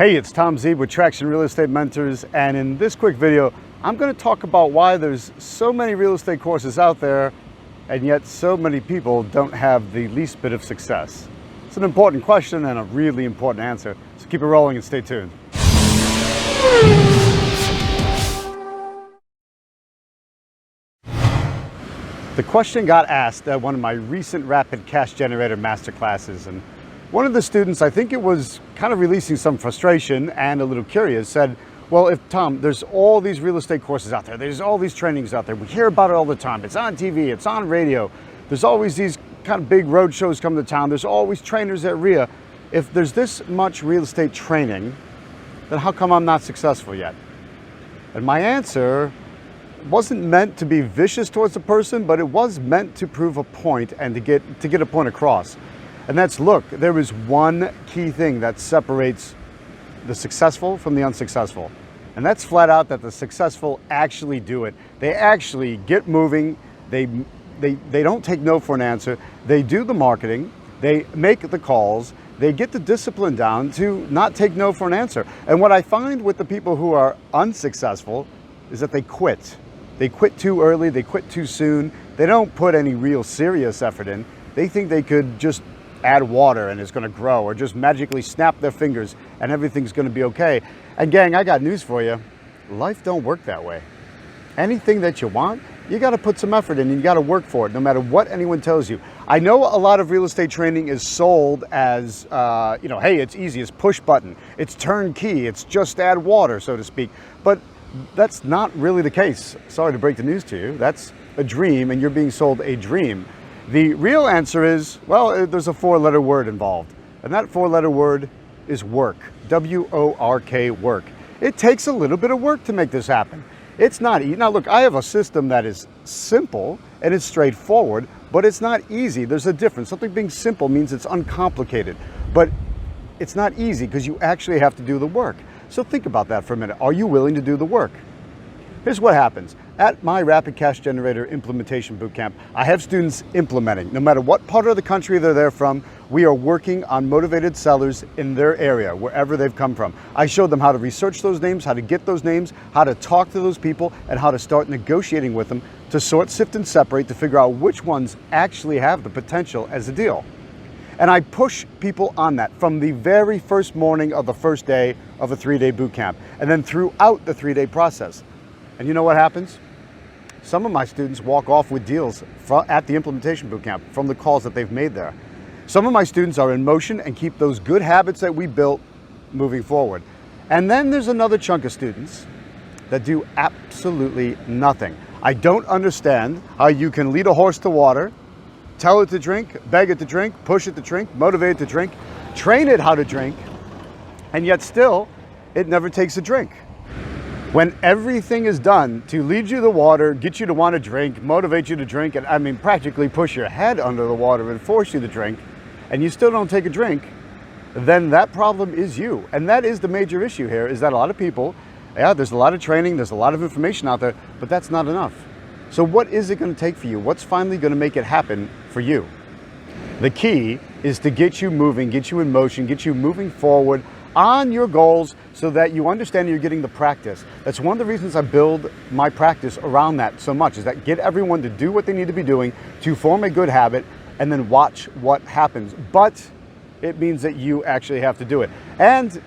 Hey, it's Tom Zeeb with Traction Real Estate Mentors, and in this quick video, I'm going to talk about why there's so many real estate courses out there, and yet so many people don't have the least bit of success. It's an important question and a really important answer, so keep it rolling and stay tuned. The question got asked at one of my recent rapid cash generator masterclasses, and one of the students, I think it was kind of releasing some frustration and a little curious, said, well, if Tom, there's all these real estate courses out there, there's all these trainings out there, we hear about it all the time, it's on TV, it's on radio, there's always these kind of big road shows coming to town, there's always trainers at RIA. If there's this much real estate training, then how come I'm not successful yet? And my answer wasn't meant to be vicious towards the person, but it was meant to prove a point and to get a point across. And that's, look, there is one key thing that separates the successful from the unsuccessful. And that's flat out that the successful actually do it. They actually get moving. They don't take no for an answer. They do the marketing. They make the calls. They get the discipline down to not take no for an answer. And what I find with the people who are unsuccessful is that they quit. They quit too early. They quit too soon. They don't put any real serious effort in. They think they could just add water and it's going to grow, or just magically snap their fingers and everything's going to be okay. And gang, I got news for you. Life don't work that way. Anything that you want, you got to put some effort in and you got to work for it, no matter what anyone tells you. I know a lot of real estate training is sold as, hey, it's easy, it's push button, it's turnkey, it's just add water, so to speak. But that's not really the case. Sorry to break the news to you. That's a dream and you're being sold a dream. The real answer is, well, there's a four-letter word involved, and that four-letter word is work. W-O-R-K, work. It takes a little bit of work to make this happen. It's not easy. Now, look, I have a system that is simple and it's straightforward, but it's not easy. There's a difference. Something being simple means it's uncomplicated, but it's not easy because you actually have to do the work. So think about that for a minute. Are you willing to do the work? Here's what happens. At my Rapid Cash Generator Implementation Bootcamp, I have students implementing. No matter what part of the country they're from, we are working on motivated sellers in their area, wherever they've come from. I show them how to research those names, how to get those names, how to talk to those people, and how to start negotiating with them to sort, sift, and separate to figure out which ones actually have the potential as a deal. And I push people on that from the very first morning of the first day of a 3-day bootcamp, and then throughout the 3-day process. And you know what happens? Some of my students walk off with deals at the implementation bootcamp from the calls that they've made there. Some of my students are in motion and keep those good habits that we built moving forward. And then there's another chunk of students that do absolutely nothing. I don't understand how you can lead a horse to water, tell it to drink, beg it to drink, push it to drink, motivate it to drink, train it how to drink, and yet still it never takes a drink. When everything is done to lead you to water, get you to want to drink, motivate you to drink, and I mean practically push your head under the water and force you to drink, and you still don't take a drink, then that problem is you. And that is the major issue here, is that a lot of people, yeah, there's a lot of training, there's a lot of information out there, but that's not enough. So what is it going to take for you? What's finally going to make it happen for you? The key is to get you moving, get you in motion, get you moving forward on your goals so that you understand you're getting the practice. That's one of the reasons I build my practice around that so much, is that get everyone to do what they need to be doing to form a good habit and then watch what happens. But it means that you actually have to do it. And,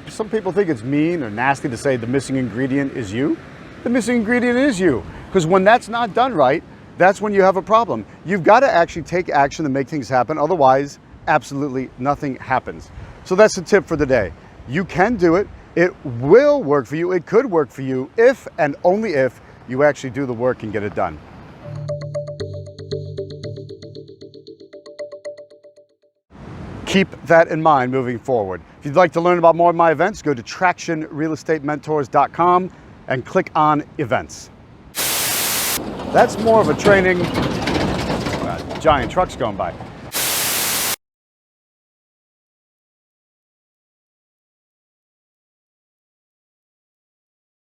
some people think it's mean or nasty to say the missing ingredient is you. The missing ingredient is you. Because when that's not done right, that's when you have a problem. You've got to actually take action to make things happen. Otherwise, absolutely nothing happens. So that's the tip for the day. You can do it. It will work for you. It could work for you if and only if you actually do the work and get it done. Keep that in mind moving forward. If you'd like to learn about more of my events, go to tractionrealestatementors.com and click on events. That's more of a training. Giant trucks going by.